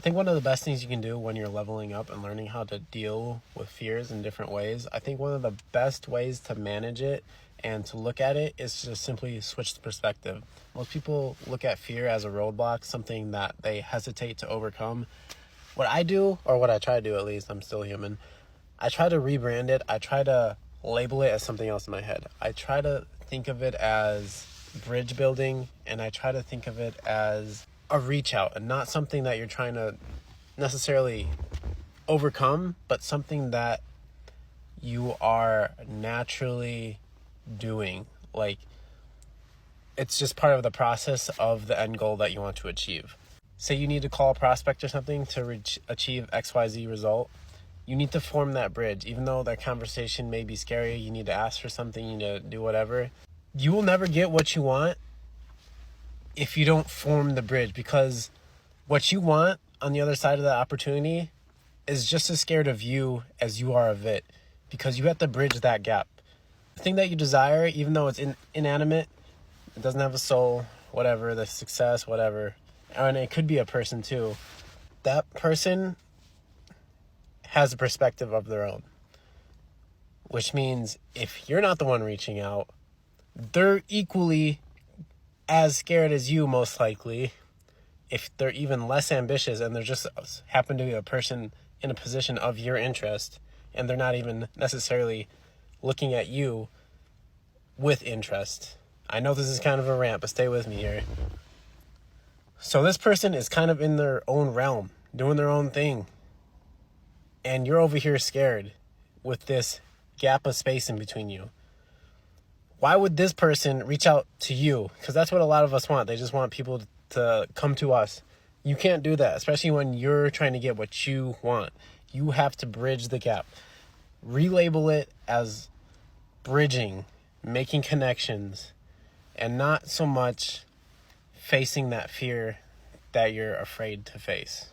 I think one of the best things you can do when you're leveling up and learning how to deal with fears in different ways, I think one of the best ways to manage it and to look at it is to simply switch the perspective. Most people look at fear as a roadblock, something that they hesitate to overcome. What I do, or what I try to do at least, I'm still human, I try to rebrand it. I try to label it as something else in my head. I try to think of it as bridge building, and I try to think of it as a reach out and not something that you're trying to necessarily overcome, but something that you are naturally doing. Like, it's just part of the process of the end goal that you want to achieve. Say you need to call a prospect or something to achieve XYZ result. You need to form that bridge. Even though that conversation may be scary, you need to ask for something, you need to do whatever. You will never get what you want if you don't form the bridge, because what you want on the other side of that opportunity is just as scared of you as you are of it, because you have to bridge that gap. The thing that you desire, even though it's inanimate, it doesn't have a soul, whatever, the success, whatever, and it could be a person too, that person has a perspective of their own. Which means if you're not the one reaching out, they're equally as scared as you, most likely. If they're even less ambitious and they're just happen to be a person in a position of your interest, and they're not even necessarily looking at you with interest. I know this is kind of a rant, but stay with me here. So this person is kind of in their own realm, doing their own thing. And you're over here scared with this gap of space in between you. Why would this person reach out to you? Because that's what a lot of us want. They just want people to come to us. You can't do that, especially when you're trying to get what you want. You have to bridge the gap. Relabel it as bridging, making connections, and not so much facing that fear that you're afraid to face.